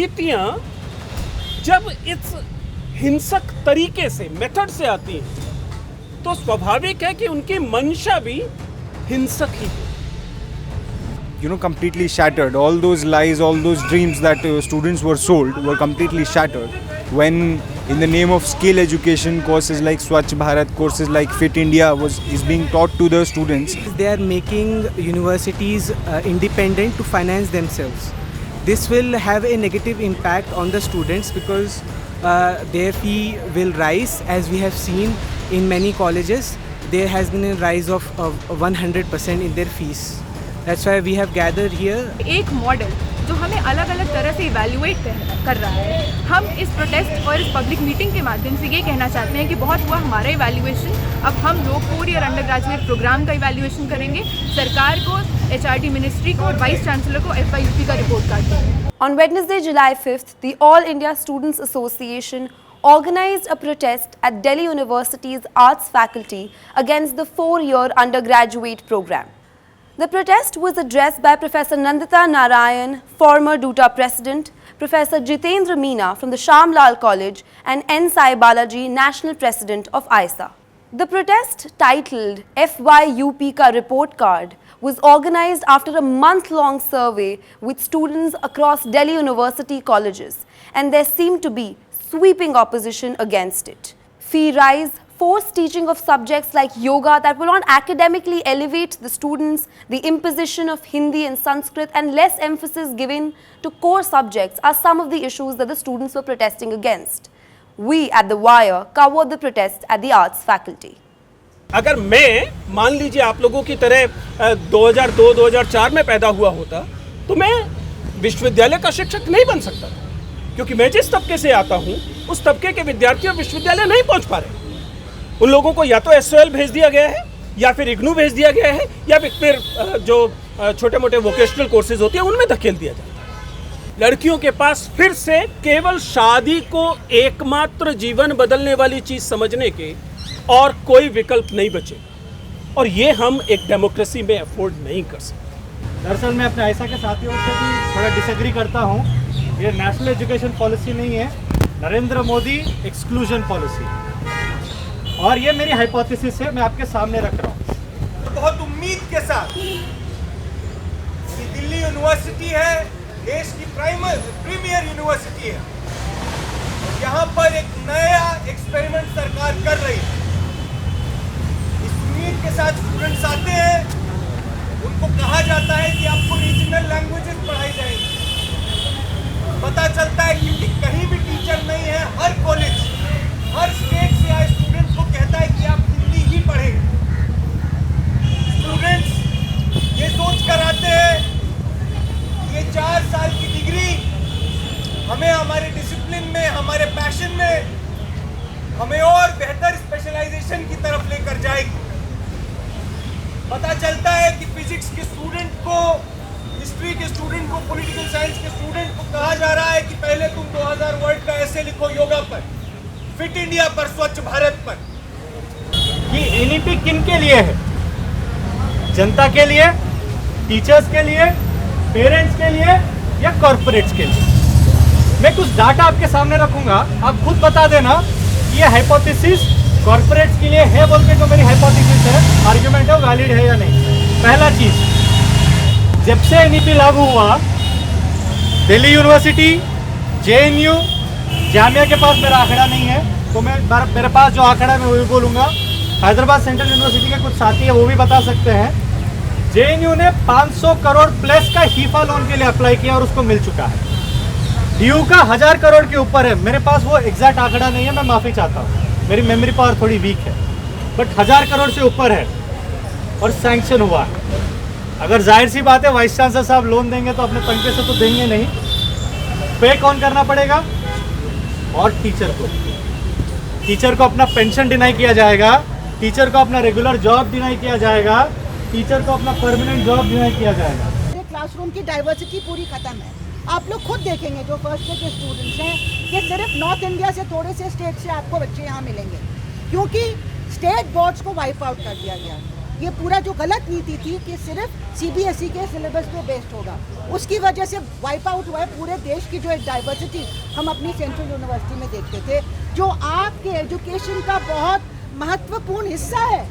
नीतियां जब इस हिंसक तरीके से, मेथड से आती हैं, तो स्वाभाविक है कि उनकी मंशा भी हिंसक ही है। Completely shattered. All those lies, all those dreams that students were sold were completely shattered when, in the name of skill education, courses like Swachh Bharat, courses like Fit India is being taught to the students. They are making universities independent to finance themselves. This will have a negative impact on the students because their fee will rise, as we have seen in many colleges. There has been a rise of 100% in their fees. That's why we have gathered here. एक model जो हमें अलग अलग तरह से evaluate कर रहा है, हम इस प्रोटेस्ट और इस पब्लिक मीटिंग के माध्यम से ये कहना चाहते हैं कि बहुत हुआ हमारा इवैल्यूएशन, अब हम लोग 4 ईयर अंडर ग्रेजुएट प्रोग्राम का इवैल्यूएशन करेंगे, सरकार को, HRD मिनिस्ट्री को और वाइस चांसलर को FYUP का रिपोर्ट कार्ड देंगे। On Wednesday, July 5th, the All India Students Association organized a protest at Delhi University's arts faculty against the 4-year undergraduate program. The protest was addressed by Professor Nandita Narayan, former DUTA president, Professor Jitendra Meena from the Shamlal College, and N. Sai Balaji, national president of ISA. The protest, titled FYUP Ka Report Card, was organized after a month-long survey with students across Delhi University colleges, and there seemed to be sweeping opposition against it. Fee rise, forced teaching of subjects like yoga that will not academically elevate the students, the imposition of Hindi and Sanskrit, and less emphasis given to core subjects are some of the issues that the students were protesting against. We at The Wire covered the protest at the arts faculty. अगर मैं मान लीजिए आप लोगों की तरह 2002-2004 में पैदा हुआ होता तो मैं विश्वविद्यालय का शिक्षक नहीं बन सकता, क्योंकि मैं जिस तबके से आता हूँ उस तबके के विद्यार्थी विश्वविद्यालय नहीं पहुँच पा रहे। उन लोगों को या तो SOL भेज दिया गया है, या फिर IGNOU भेज दिया गया है, या फिर जो छोटे मोटे वोकेशनल कोर्सेज होते हैं उनमें धकेल दिया जाता है। लड़कियों के पास फिर से केवल शादी को एकमात्र जीवन बदलने वाली चीज समझने के और कोई विकल्प नहीं बचे, और ये हम एक डेमोक्रेसी में अफोर्ड नहीं कर सकते। दरअसल मैं अपने आयसा के साथियों से भी थोड़ा डिसएग्री करता हूँ। ये नेशनल एजुकेशन पॉलिसी नहीं है, नरेंद्र मोदी एक्सक्लूजन पॉलिसी, और ये मेरी हाइपोथेसिस है, मैं आपके सामने रख रहा हूँ। बहुत उम्मीद के साथ कि दिल्ली यूनिवर्सिटी है, देश की प्रीमियर यूनिवर्सिटी है, यहाँ पर एक नया एक्सपेरिमेंट सरकार कर रही है। इस उम्मीद के साथ स्टूडेंट्स आते हैं, उनको कहा जाता है कि आपको रीजनल लैंग्वेजेस पढ़ाई जाएंगी। पता चलता है कि कहीं भी टीचर नहीं है, हर कॉलेज, हर स्टेट से आए स्टूडेंट्स को कहता है कि आप हिंदी ही पढ़ेंगे। स्टूडेंट्स ये सोच कर आते हैं कि ये 4 साल की डिग्री हमें हमारे डिसिप्लिन में, हमारे पैशन में, हमें और बेहतर स्पेशलाइजेशन की तरफ लेकर जाएगी। पता चलता है कि फिजिक्स के स्टूडेंट को, हिस्ट्री के स्टूडेंट को, पॉलिटिकल साइंस के स्टूडेंट को कहा जा रहा है कि पहले तुम 2000 वर्ड का ऐसे लिखो योगा पर, फिट इंडिया पर, स्वच्छ भारत पर। ये एनईपी किन के लिए है? जनता के लिए, टीचर्स के लिए, पेरेंट्स के लिए, या कॉर्पोरेट्स के लिए? मैं कुछ डाटा आपके सामने रखूंगा, आप खुद बता देना ये हाइपोथेसिस कॉर्पोरेट्स के लिए है बोल के, जो मेरी हाइपोथेसिस है, आर्गुमेंट है, वैलिड है या नहीं। पहला चीज, जब से एनईपी लागू हुआ, दिल्ली यूनिवर्सिटी, JNU, जामिया के पास मेरा आंकड़ा नहीं है, तो मैं मेरे पास जो आंकड़ा है मैं वही बोलूँगा। हैदराबाद सेंट्रल यूनिवर्सिटी के कुछ साथी है, वो भी बता सकते हैं। JNU ने 500 करोड़ प्लस का हीफा लोन के लिए अप्लाई किया और उसको मिल चुका है। DU का 1000 करोड़ के ऊपर है, मेरे पास वो एग्जैक्ट आंकड़ा नहीं है, मैं माफ़ी चाहता हूँ, मेरी मेमोरी पावर थोड़ी वीक है, बट 1000 करोड़ से ऊपर है और सैंक्शन हुआ है। अगर जाहिर सी बात है वाइस चांसलर साहब लोन देंगे तो अपने तनखे से तो देंगे नहीं, पे कौन करना पड़ेगा? और टीचर को अपना पेंशन डिनाई किया जाएगा, टीचर को अपना रेगुलर जॉब डिनाई किया जाएगा, टीचर को अपना परमानेंट जॉब डिनाई किया जाएगा। क्लासरूम की डाइवर्सिटी पूरी खत्म है। आप लोग खुद देखेंगे जो फर्स्ट ईयर के स्टूडेंट्स हैं, ये सिर्फ नॉर्थ इंडिया से थोड़े से स्टेट से आपको बच्चे यहाँ मिलेंगे, क्योंकि स्टेट बोर्ड्स को वाइप आउट कर दिया गया। ये पूरा जो गलत नीति थी कि सिर्फ CBSE के सिलेबस पे बेस्ड होगा, उसकी वजह से वाइप आउट हुआ है पूरे देश की जो एक डाइवर्सिटी हम अपनी सेंट्रल यूनिवर्सिटी में देखते थे, जो आपके एजुकेशन का बहुत महत्वपूर्ण हिस्सा है।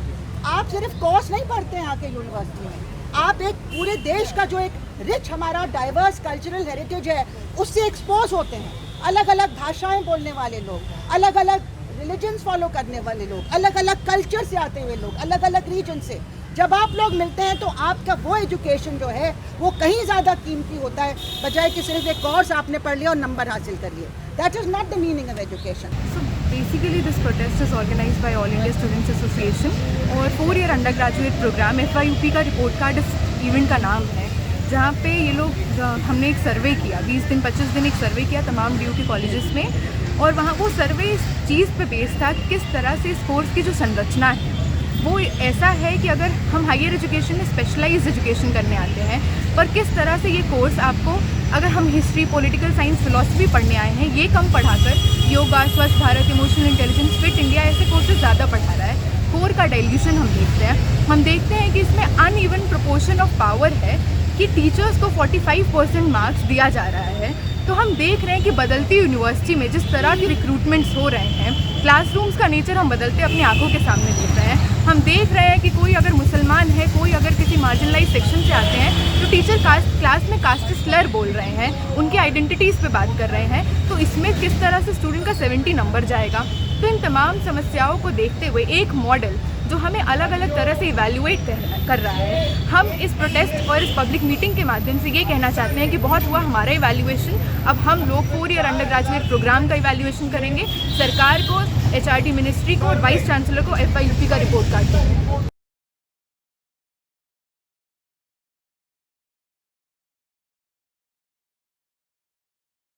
आप सिर्फ कोर्स नहीं पढ़ते हैं आके यूनिवर्सिटी में, आप एक पूरे देश का जो एक रिच हमारा डाइवर्स कल्चरल हेरिटेज है उससे एक्सपोज होते हैं। अलग अलग भाषाएं बोलने वाले लोग, अलग अलग रिलीजन्स फॉलो करने वाले लोग, अलग अलग कल्चर से आते हुए लोग, अलग अलग रीजन से जब आप लोग मिलते हैं तो आपका वो एजुकेशन जो है वो कहीं ज़्यादा कीमती होता है, बजाय कि सिर्फ एक कोर्स आपने पढ़ लिया और नंबर हासिल कर लिए। That is not the meaning of education. So basically this protest is organized by All India Students Association और 4-year undergraduate program FYUP का रिपोर्ट कार्ड इस इवेंट का नाम है, जहाँ पे ये लोग हमने एक सर्वे किया 20 दिन 25 दिन एक सर्वे किया तमाम DU के कॉलेजेस में, और वहाँ वो सर्वे इस चीज़ पे बेस्ड था कि किस तरह से इस कोर्स की जो संरचना है वो ऐसा है कि अगर हम हायर एजुकेशन में स्पेशलाइज्ड एजुकेशन करने आते हैं, पर किस तरह से ये कोर्स आपको, अगर हम हिस्ट्री, पॉलिटिकल साइंस, फिलॉसफी पढ़ने आए हैं, ये कम पढ़ाकर योगा, स्वच्छ Bharat, emotional intelligence, fit India ऐसे कोर्सेज ज़्यादा पढ़ा रहा है। कोर का डाइल्यूशन हम देखते हैं। हम देखते हैं कि इसमें अनइवन प्रोपोर्शन ऑफ पावर है कि टीचर्स को 45% मार्क्स दिया जा रहा है। तो हम देख रहे हैं कि बदलती यूनिवर्सिटी में जिस तरह की रिक्रूटमेंट्स हो रहे हैं, क्लासरूम्स का नेचर हम बदलते अपनी आंखों के सामने देख रहे हैं। हम देख रहे हैं कि कोई अगर मुसलमान है, कोई अगर किसी मार्जिनलाइज सेक्शन से आते हैं तो टीचर क्लास में कास्ट स्लर बोल रहे हैं, उनके आइडेंटिटीज़ पे बात कर रहे हैं। तो इसमें किस तरह से स्टूडेंट का 70 नंबर जाएगा। तो इन तमाम समस्याओं को देखते हुए एक मॉडल जो हमें अलग अलग तरह से इवैल्यूएट कर रहा है, हम इस प्रोटेस्ट और इस पब्लिक मीटिंग के माध्यम से ये कहना चाहते हैं कि बहुत हुआ हमारा इवैल्यूएशन, अब हम लोग 4-year अंडर ग्रेजुएट प्रोग्राम का इवैल्यूएशन करेंगे, सरकार को, HRD मिनिस्ट्री को और वाइस चांसलर को FYUP का रिपोर्ट कार्ड देंगे।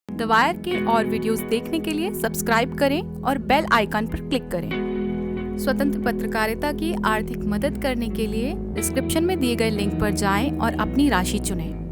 द वायर के और वीडियोस देखने के लिए सब्सक्राइब करें और बेल आइकन पर क्लिक करें। स्वतंत्र पत्रकारिता की आर्थिक मदद करने के लिए डिस्क्रिप्शन में दिए गए लिंक पर जाएं और अपनी राशि चुनें।